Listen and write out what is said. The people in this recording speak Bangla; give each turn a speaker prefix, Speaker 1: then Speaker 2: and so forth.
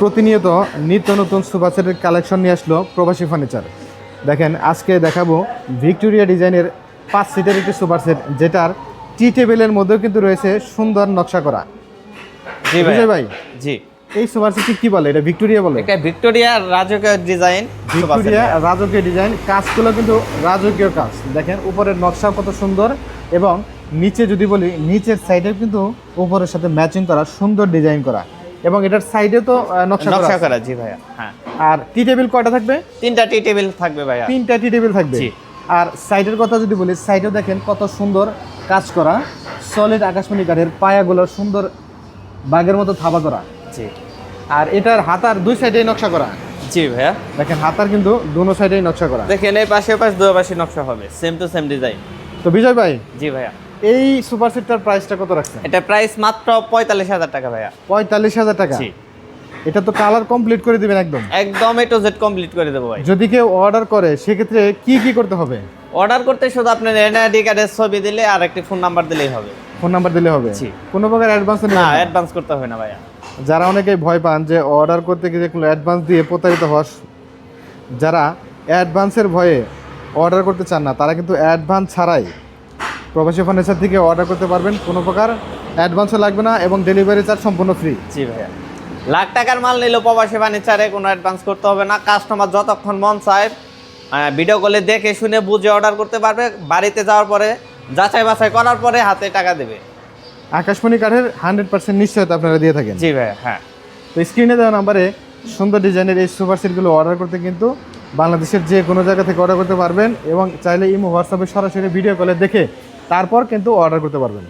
Speaker 1: প্রতিনিয়ত নিত্য নতুন সোফা সেটের কালেকশন নিয়ে আসলো প্রবাসী ফার্নিচার। দেখেন আজকে দেখাবো ভিক্টোরিয়া ডিজাইনের 5 সিটের একটি সোফা সেট, যেটার টি টেবিলের মধ্যেও কিন্তু রয়েছে সুন্দর নকশা করা।
Speaker 2: জি
Speaker 1: ভাই
Speaker 2: জি,
Speaker 1: এই সোফা সেটটি কি বলে? এটা ভিক্টোরিয়া বলে?
Speaker 2: এটা ভিক্টোরিয়া রাজকীয় ডিজাইন।
Speaker 1: ভিক্টোরিয়া রাজকীয় ডিজাইন, কাজগুলো কিন্তু রাজকীয় কাজ। দেখেন উপরের নকশা কত সুন্দর, এবং নিচে যদি বলি নিচের সাইডে কিন্তু উপরের সাথে ম্যাচিং করা সুন্দর ডিজাইন করা, এবং এটার সাইডে তো নকশা করা।
Speaker 2: জি ভাইয়া, হ্যাঁ।
Speaker 1: আর টি টেবিল কয়টা থাকবে?
Speaker 2: 3টা টি টেবিল থাকবে ভাইয়া।
Speaker 1: 3টা টি টেবিল থাকবে।
Speaker 2: জি।
Speaker 1: আর সাইডের কথা যদি বলি, সাইডেও দেখেন কত সুন্দর কাজ করা, সলিড আকাশমণি কাঠের পায়াগুলো সুন্দর বাঘের মতো থাবা করা।
Speaker 2: জি।
Speaker 1: আর এটার হাতার দুই সাইডেই নকশা করা।
Speaker 2: জি ভাইয়া,
Speaker 1: দেখেন হাতার কিন্তু দুনো সাইডেই নকশা করা।
Speaker 2: দেখেন এই পাশে দুই পাশে নকশা হবে, সেম টু সেম ডিজাইন।
Speaker 1: তো বিজয় ভাই,
Speaker 2: জি ভাইয়া,
Speaker 1: এই সুপার সেটটার প্রাইসটা কত রাখছেন?
Speaker 2: এটা প্রাইস মাত্র 45,000 টাকা ভাইয়া।
Speaker 1: 45,000 টাকা?
Speaker 2: জি।
Speaker 1: এটা তো কালার কমপ্লিট করে দিবেন একদম?
Speaker 2: একদম এ টু জেড কমপ্লিট করে দেবো ভাই।
Speaker 1: যদি কেউ অর্ডার করে সেক্ষেত্রে কি কি করতে হবে?
Speaker 2: অর্ডার করতে শুধু আপনার এনআইডি কার্ডের ছবি দিলে আর একটি ফোন নাম্বার দিলেই হবে।
Speaker 1: ফোন নাম্বার দিলে হবে?
Speaker 2: জি।
Speaker 1: কোনো প্রকার অ্যাডভান্স
Speaker 2: না, অ্যাডভান্স করতে হবে না ভাইয়া।
Speaker 1: যারা অনেকেই ভয় পান যে অর্ডার করতে গিয়ে কোনো অ্যাডভান্স দিয়ে প্রতারিত হওয়ার, যারা অ্যাডভান্সের ভয়ে অর্ডার করতে চান না, তারা কিন্তু অ্যাডভান্স ছাড়াই প্রবাসী ফার্নিচার থেকে অর্ডার করতে পারবেন। কোনো প্রকার অ্যাডভান্সও লাগবে না, এবং ডেলিভারি চার্জ সম্পূর্ণ ফ্রি।
Speaker 2: জি ভাইয়া, লাখ টাকার মাল নিলেও প্রবাসী ফার্নিচারে কোনো অ্যাডভান্স করতে হবে না। কাস্টমার যতক্ষণ মন চায় ভিডিও কলে দেখে শুনে বুঝে অর্ডার করতে পারবে। বাড়িতে যাওয়ার পরে যাচাই বাছাই করার পরে হাতে টাকা দেবে।
Speaker 1: আকাশমণি কাঠের 100% নিশ্চয়তা আপনারা দিয়ে থাকেন।
Speaker 2: জি ভাইয়া, হ্যাঁ।
Speaker 1: তো স্ক্রিনে দেওয়া নাম্বারে সুন্দর ডিজাইনের এই সুপার সেটগুলো অর্ডার করতে কিন্তু বাংলাদেশের যে কোনো জায়গা থেকে অর্ডার করতে পারবেন, এবং চাইলে ইমো হোয়াটসঅ্যাপে সরাসরি ভিডিও কলে দেখে তারপর কিন্তু অর্ডার করতে পারবেন।